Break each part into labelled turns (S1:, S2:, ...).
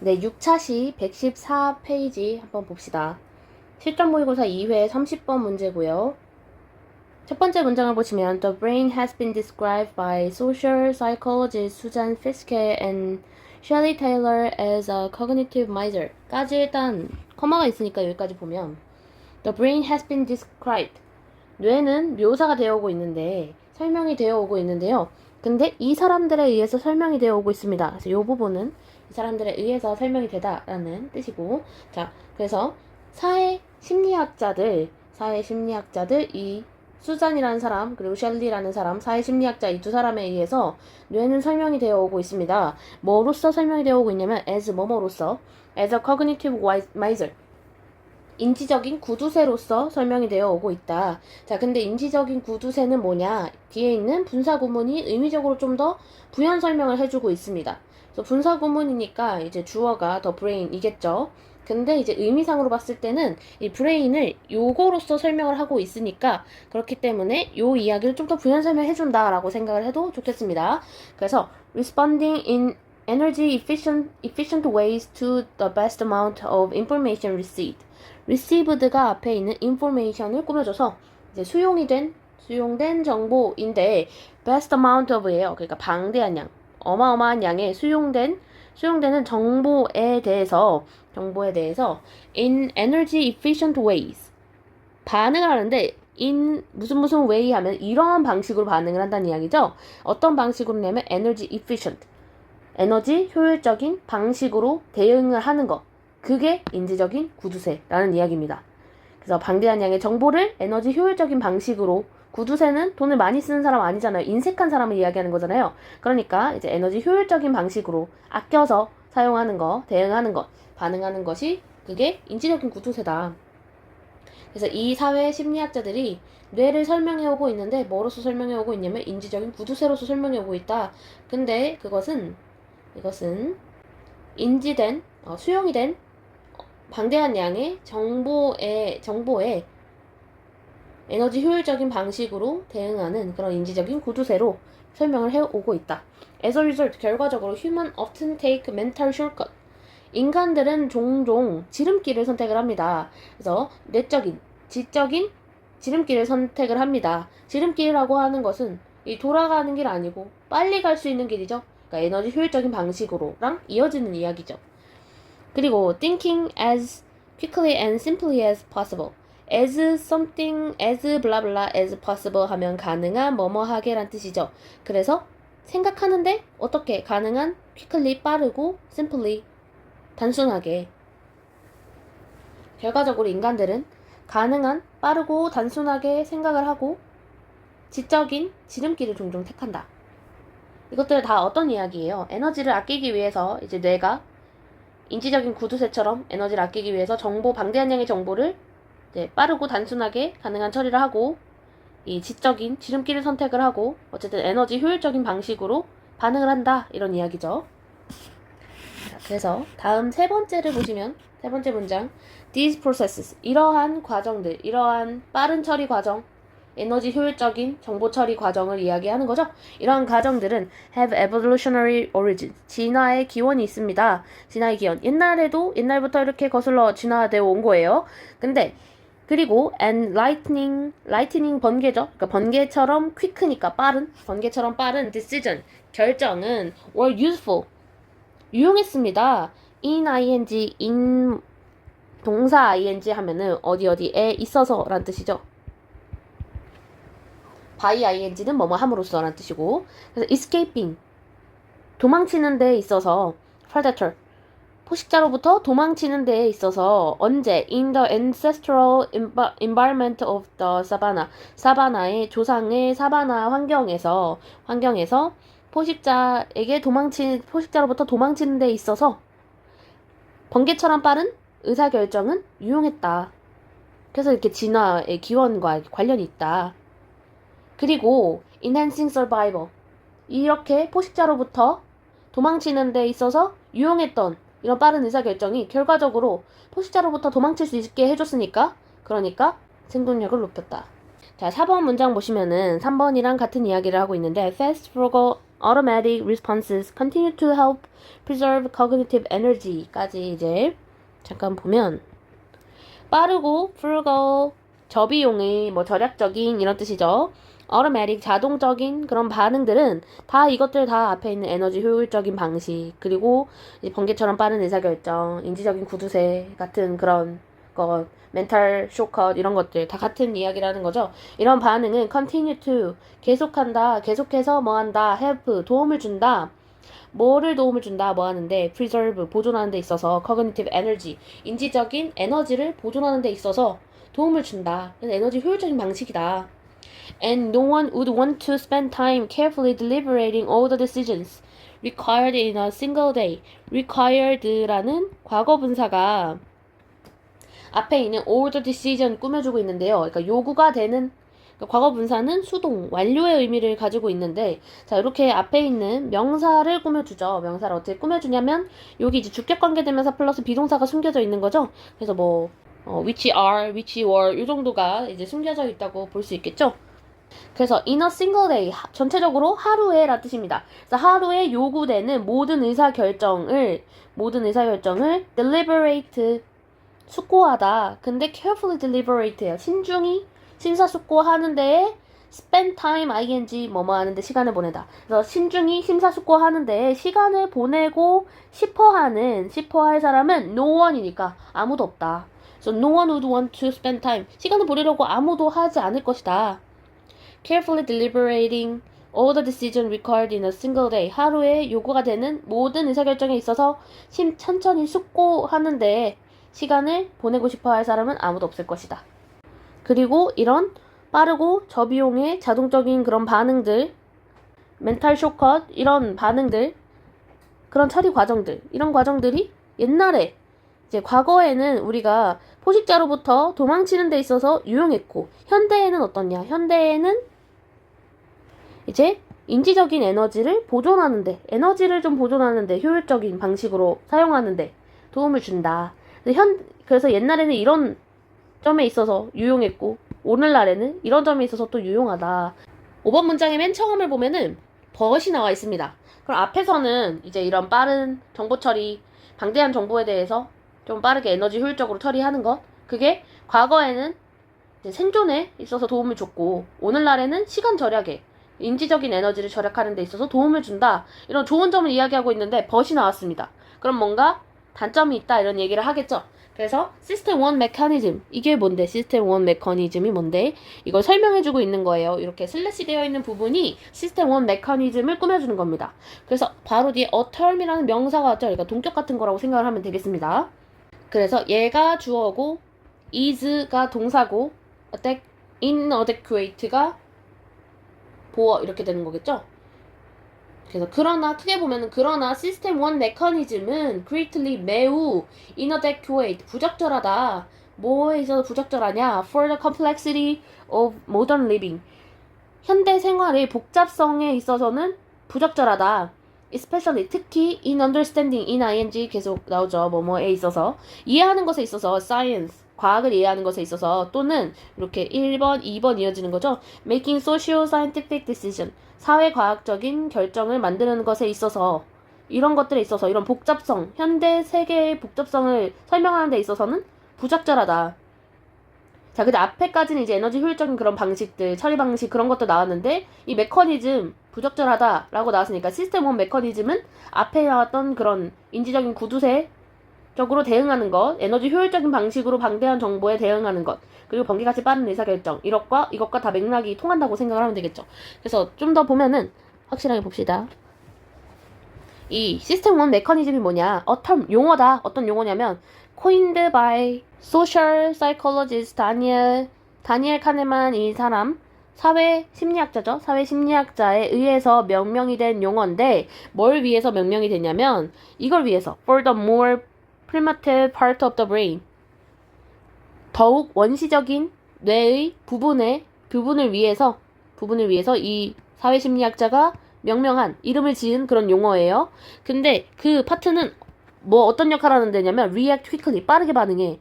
S1: 네, 6차 시 114페이지 한번 봅시다. 실전 모의고사 2회 30번 문제고요. 첫 번째 문장을 보시면 The brain has been described by social psychologists Susan Fiske and Shelley Taylor as a cognitive miser. 까지 일단 커마가 있으니까 여기까지 보면 The brain has been described. 뇌는 묘사가 되어 오고 있는데 설명이 되어 오고 있는데요. 근데 이 사람들에 의해서 설명이 되어 오고 있습니다. 그래서 이 부분은 이 사람들에 의해서 설명이 되다라는 뜻이고, 자, 그래서 사회 심리학자들 이 수잔이라는 사람 그리고 셸리라는 사람 사회 심리학자 이 두 사람에 의해서 뇌는 설명이 되어 오고 있습니다. 뭐로서 설명이 되어 오고 있냐면 as 뭐뭐로서 as a cognitive miser 인지적인 구두쇠로서 설명이 되어 오고 있다. 자, 근데 인지적인 구두쇠는 뭐냐? 뒤에 있는 분사구문이 의미적으로 좀 더 부연 설명을 해주고 있습니다. 그래서 분사구문이니까 이제 주어가 the brain이겠죠. 근데 이제 의미상으로 봤을 때는 이 브레인을 요거로서 설명을 하고 있으니까 그렇기 때문에 요 이야기를 좀 더 부연 설명해준다라고 생각을 해도 좋겠습니다. 그래서 responding in energy efficient ways to the best amount of information received. received가 앞에 있는 information을 꾸며줘서 이제 수용된 정보인데 best amount of예요. 그러니까 방대한 양, 어마어마한 양의 수용되는 정보에 대해서 in energy efficient ways 반응을 하는데 in 무슨 way 하면 이러한 방식으로 반응을 한다는 이야기죠. 어떤 방식으로냐면 energy efficient 에너지 효율적인 방식으로 대응을 하는 것. 그게 인지적인 구두쇠라는 이야기입니다. 그래서 방대한 양의 정보를 에너지 효율적인 방식으로 구두쇠는 돈을 많이 쓰는 사람 아니잖아요. 인색한 사람을 이야기하는 거잖아요. 그러니까 이제 에너지 효율적인 방식으로 아껴서 사용하는 것, 대응하는 것, 반응하는 것이 그게 인지적인 구두쇠다. 그래서 이 사회 심리학자들이 뇌를 설명해오고 있는데 뭐로서 설명해오고 있냐면 인지적인 구두쇠로서 설명해오고 있다. 근데 이것은 수용이 된 방대한 양의 정보에 에너지 효율적인 방식으로 대응하는 그런 인지적인 구두쇠로 설명을 해오고 있다. As a result, 결과적으로 human often take mental shortcut. 인간들은 종종 지름길을 선택을 합니다. 그래서 뇌적인, 지적인 지름길을 선택을 합니다. 지름길이라고 하는 것은 이 돌아가는 길 아니고 빨리 갈 수 있는 길이죠. 그러니까 에너지 효율적인 방식으로랑 이어지는 이야기죠. 그리고 thinking as quickly and simply as possible. as something, as blah blah as possible 하면 가능한 뭐뭐하게 란 뜻이죠. 그래서 생각하는데 어떻게 가능한 quickly 빠르고 simply 단순하게. 결과적으로 인간들은 가능한 빠르고 단순하게 생각을 하고 지적인 지름길을 종종 택한다. 이것들 다 어떤 이야기예요? 에너지를 아끼기 위해서 이제 뇌가 인지적인 구두쇠처럼 에너지를 아끼기 위해서 방대한 양의 정보를 이제 빠르고 단순하게 가능한 처리를 하고 이 지적인 지름길을 선택을 하고 어쨌든 에너지 효율적인 방식으로 반응을 한다 이런 이야기죠. 자, 그래서 다음 세 번째를 보시면 세 번째 문장 These processes 이러한 과정들 이러한 빠른 처리 과정 에너지 효율적인 정보 처리 과정을 이야기하는 거죠. 이러한 과정들은 have evolutionary origin. 진화의 기원이 있습니다. 진화의 기원. 옛날부터 이렇게 거슬러 진화되어 온 거예요. 근데 그리고 and lightning 번개죠. 그러니까 번개처럼 quick니까 번개처럼 빠른 decision 결정은 were useful. 유용했습니다. in 동사 ing 하면은 어디에 있어서란 뜻이죠. by ing는 뭐뭐 함으로써 라는 뜻이고 그래서 escaping 도망치는 데에 있어서 predator 포식자로부터 도망치는 데에 있어서 언제 in the ancestral environment of the savannah 사바나의 조상의 사바나 환경에서 포식자로부터 도망치는 데에 있어서 번개처럼 빠른 의사결정은 유용했다. 그래서 이렇게 진화의 기원과 관련이 있다. 그리고 enhancing survival 이렇게 포식자로부터 도망치는 데 있어서 유용했던 이런 빠른 의사결정이 결과적으로 포식자로부터 도망칠 수 있게 해줬으니까 그러니까 생존력을 높였다. 자, 4번 문장 보시면은 3번이랑 같은 이야기를 하고 있는데 fast, frugal automatic responses continue to help preserve cognitive energy까지 이제 잠깐 보면 빠르고 frugal 저비용의 뭐 절약적인 이런 뜻이죠. automatic 자동적인 그런 반응들은 다 이것들 다 앞에 있는 에너지 효율적인 방식 그리고 이제 번개처럼 빠른 의사결정, 인지적인 구두쇠 같은 그런 것, 멘탈 쇼컷 이런 것들 다 같은 이야기라는 거죠. 이런 반응은 continue to 계속한다, 계속해서 뭐 한다, help 도움을 준다. 뭐를 도움을 준다, 뭐 하는데 preserve 보존하는 데 있어서 cognitive energy 인지적인 에너지를 보존하는 데 있어서 도움을 준다. 그래서 에너지 효율적인 방식이다. And no one would want to spend time carefully deliberating all the decisions required in a single day. required라는 과거 분사가 앞에 있는 all the decision 꾸며주고 있는데요. 그러니까 요구가 되는 과거 분사는 수동, 완료의 의미를 가지고 있는데 자 이렇게 앞에 있는 명사를 꾸며주죠. 명사를 어떻게 꾸며주냐면 여기 이제 주격관계대명사 플러스 비동사가 숨겨져 있는 거죠. 그래서 뭐 which are, which were 이 정도가 이제 숨겨져 있다고 볼 수 있겠죠. 그래서 in a single day 전체적으로 하루에 라 뜻입니다. 그래서 하루에 요구되는 모든 의사결정을 deliberate 숙고하다. 근데 carefully deliberate예요. 신중히 심사숙고하는 데에 spend time ing 뭐뭐 하는데 시간을 보내다. 그래서 신중히 심사숙고하는 데에 시간을 보내고 싶어할 사람은 no one이니까 아무도 없다. So no one would want to spend time. 시간을 보내려고 아무도 하지 않을 것이다. Carefully deliberating all the decisions required in a single day. 하루에 요구가 되는 모든 의사결정에 있어서 천천히 숙고하는데 시간을 보내고 싶어 할 사람은 아무도 없을 것이다. 그리고 이런 빠르고 저비용의 자동적인 그런 반응들, 멘탈 쇼컷 이런 반응들, 그런 처리 과정들, 이런 과정들이 옛날에 이제 과거에는 우리가 포식자로부터 도망치는 데 있어서 유용했고 현대에는 어떻냐? 현대에는 이제 인지적인 에너지를 보존하는데 에너지를 좀 보존하는데 효율적인 방식으로 사용하는데 도움을 준다. 그래서 옛날에는 이런 점에 있어서 유용했고 오늘날에는 이런 점에 있어서 또 유용하다. 5번 문장의 맨 처음을 보면은 벗이 나와 있습니다. 그럼 앞에서는 이제 이런 빠른 정보 처리, 방대한 정보에 대해서 좀 빠르게 에너지 효율적으로 처리하는 것 그게 과거에는 이제 생존에 있어서 도움을 줬고 오늘날에는 시간 절약에 인지적인 에너지를 절약하는 데 있어서 도움을 준다. 이런 좋은 점을 이야기하고 있는데 벗이 나왔습니다. 그럼 뭔가 단점이 있다 이런 얘기를 하겠죠. 그래서 시스템 1 메커니즘 이게 뭔데? 시스템 1 메커니즘이 뭔데? 이걸 설명해주고 있는 거예요. 이렇게 슬래시 되어 있는 부분이 시스템 1 메커니즘을 꾸며주는 겁니다. 그래서 바로 뒤에 a term이라는 명사가 왔죠. 그러니까 동격 같은 거라고 생각을 하면 되겠습니다. 그래서 얘가 주어고 is가 동사고 inadequate가 보어 이렇게 되는 거겠죠. 그래서 그러나 크게 보면은 그러나 시스템 1 메커니즘은 greatly 매우 inadequate 부적절하다. 뭐에 있어서 부적절하냐? For the complexity of modern living 현대 생활의 복잡성에 있어서는 부적절하다. Especially 특히 in understanding in ing 계속 나오죠. 뭐뭐에 있어서 이해하는 것에 있어서 science 과학을 이해하는 것에 있어서 또는 이렇게 1번, 2번 이어지는 거죠. Making social scientific decision 사회과학적인 결정을 만드는 것에 있어서 이런 것들에 있어서 이런 복잡성, 현대 세계의 복잡성을 설명하는 데 있어서는 부적절하다. 자, 근데 앞에까지는 이제 에너지 효율적인 그런 방식들, 처리 방식 그런 것도 나왔는데 이 메커니즘 부적절하다라고 나왔으니까 시스템 1 메커니즘은 앞에 나왔던 그런 인지적인 구두쇠 적으로 대응하는 것, 에너지 효율적인 방식으로 방대한 정보에 대응하는 것, 그리고 번개같이 빠른 의사결정 이것과 다 맥락이 통한다고 생각을 하면 되겠죠. 그래서 좀 더 보면은 확실하게 봅시다. 이 시스템 1 메커니즘이 뭐냐? 용어다. 어떤 용어냐면 coined by social psychologist 다니엘 카네만 이 사람 사회 심리학자죠. 사회 심리학자에 의해서 명명이 된 용어인데 뭘 위해서 명명이 됐냐면 이걸 위해서 for the more primitive part of the brain 더욱 원시적인 뇌의 부분을 위해서 이 사회심리학자가 명명한 이름을 지은 그런 용어예요. 근데 그 파트는 뭐 어떤 역할을 하는 데냐면 react quickly 빠르게 반응해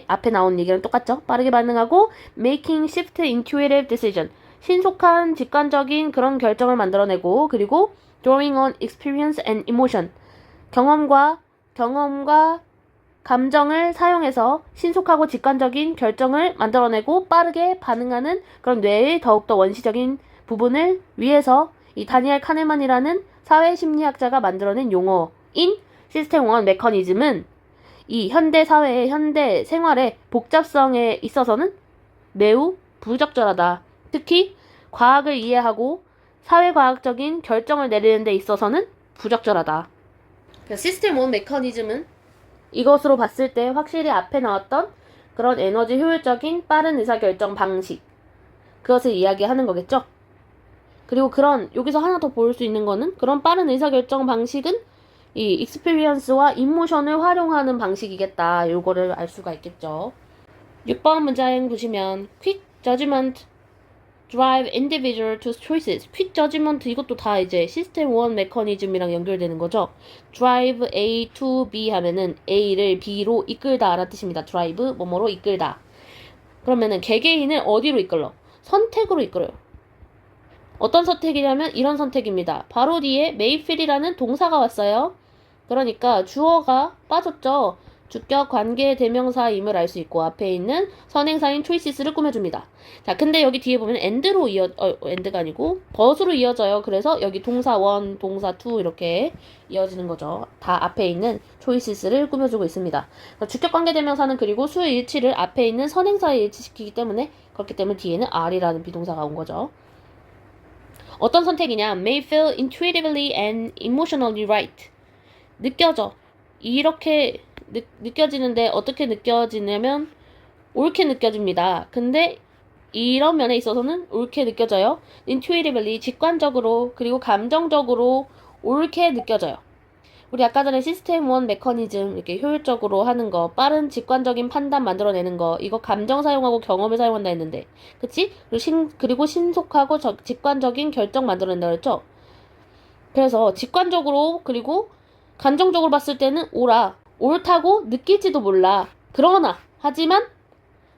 S1: 앞에 나온 얘기랑 똑같죠. 빠르게 반응하고 making shift intuitive decision 신속한 직관적인 그런 결정을 만들어내고, 그리고 drawing on experience and emotion, 경험과 감정을 사용해서 신속하고 직관적인 결정을 만들어내고 빠르게 반응하는 그런 뇌의 더욱더 원시적인 부분을 위해서 이 다니엘 카네만이라는 사회심리학자가 만들어낸 용어인 시스템 1 메커니즘은 이 현대 사회의 현대 생활의 복잡성에 있어서는 매우 부적절하다. 특히 과학을 이해하고 사회과학적인 결정을 내리는 데 있어서는 부적절하다. 시스템 1 메커니즘은 이것으로 봤을 때 확실히 앞에 나왔던 그런 에너지 효율적인 빠른 의사결정 방식, 그것을 이야기하는 거겠죠. 그리고 여기서 하나 더 볼 수 있는 거는 그런 빠른 의사결정 방식은 이 익스피리언스와 이모션을 활용하는 방식이겠다. 요거를 알 수가 있겠죠. 6번 문장 보시면 quick judgment drive individual to choices. quick judgment 이것도 다 이제 시스템 1 메커니즘이랑 연결되는 거죠. drive A to B 하면은 A를 B로 이끌다 라는 뜻입니다. drive 뭐뭐로 이끌다. 그러면은 개개인을 어디로 이끌어? 선택으로 이끌어요. 어떤 선택이냐면 이런 선택입니다. 바로 뒤에 mayfeel이라는 동사가 왔어요. 그러니까 주어가 빠졌죠. 주격 관계 대명사임을 알 수 있고 앞에 있는 선행사인 choices를 꾸며줍니다. 자, 근데 여기 뒤에 보면 and로 and가 아니고 but으로 이어져요. 그래서 여기 동사 1, 동사 2 이렇게 이어지는 거죠. 다 앞에 있는 choices를 꾸며주고 있습니다. 주격 관계 대명사는 그리고 수의 일치를 앞에 있는 선행사에 일치시키기 때문에 그렇기 때문에 뒤에는 are이라는 비동사가 온 거죠. 어떤 선택이냐? may feel intuitively and emotionally right. 느껴져. 이렇게 느껴지는데 어떻게 느껴지냐면 옳게 느껴집니다. 근데 이런 면에 있어서는 옳게 느껴져요. intuitively, 직관적으로, 그리고 감정적으로 옳게 느껴져요. 우리 아까 전에 시스템 1 메커니즘 이렇게 효율적으로 하는 거, 빠른 직관적인 판단 만들어내는 거, 이거 감정 사용하고 경험을 사용한다 했는데, 그치? 그리고 신속하고 직관적인 결정 만들어낸다 그랬죠? 그래서 직관적으로 그리고 감정적으로 봤을 때는 옳다고 느낄지도 몰라. 그러나 하지만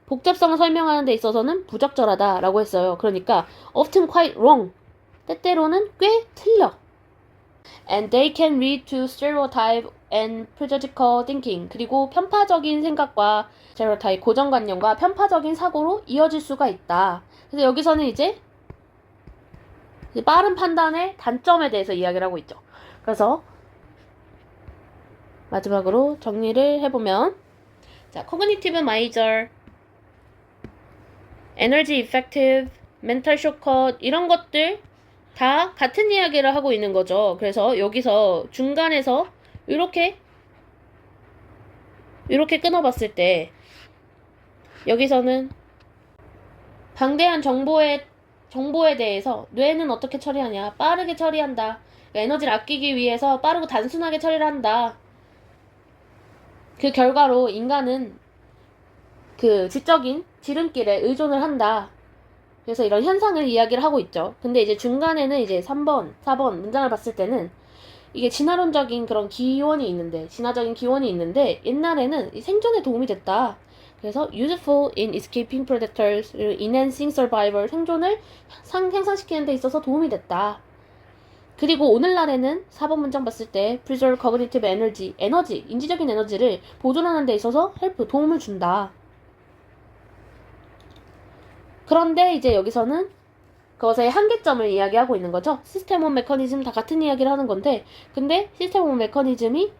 S1: 복잡성을 설명하는 데 있어서는 부적절하다라고 했어요. 그러니까 often quite wrong, 때때로는 꽤 틀려. And they can lead to stereotype and prejudicial thinking. 그리고 편파적인 생각과 stereotype, 고정관념과 편파적인 사고로 이어질 수가 있다. 그래서 여기서는 이제 빠른 판단의 단점에 대해서 이야기를 하고 있죠. 그래서 마지막으로 정리를 해보면, 자, cognitive major, energy effective, mental shortcut 이런 것들 다 같은 이야기를 하고 있는 거죠. 그래서 여기서 중간에서 이렇게 끊어봤을 때 여기서는 방대한 정보에 대해서 뇌는 어떻게 처리하냐? 빠르게 처리한다. 그러니까 에너지를 아끼기 위해서 빠르고 단순하게 처리를 한다. 그 결과로 인간은 그 지적인 지름길에 의존을 한다. 그래서 이런 현상을 이야기를 하고 있죠. 근데 이제 중간에는 이제 3번, 4번 문장을 봤을 때는 이게 진화론적인 그런 진화적인 기원이 있는데 옛날에는 생존에 도움이 됐다. 그래서 useful in escaping predators, enhancing survival, 생존을 향상시키는 데 있어서 도움이 됐다. 그리고 오늘날에는 4번 문장 봤을 때 preserve cognitive energy, 인지적인 에너지를 보존하는 데 있어서 도움을 준다. 그런데 이제 여기서는 그것의 한계점을 이야기하고 있는 거죠. 시스템 1 메커니즘 다 같은 이야기를 하는 건데, 근데 시스템 1 메커니즘이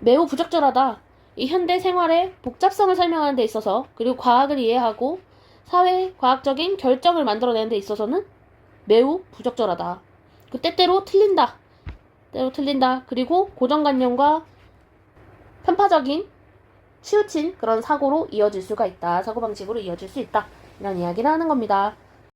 S1: 매우 부적절하다. 이 현대 생활의 복잡성을 설명하는 데 있어서, 그리고 과학을 이해하고 사회 과학적인 결정을 만들어내는 데 있어서는 매우 부적절하다. 때때로 틀린다. 그리고 고정관념과 편파적인 치우친 그런 사고로 이어질 수가 있다. 사고방식으로 이어질 수 있다. 이런 이야기를 하는 겁니다.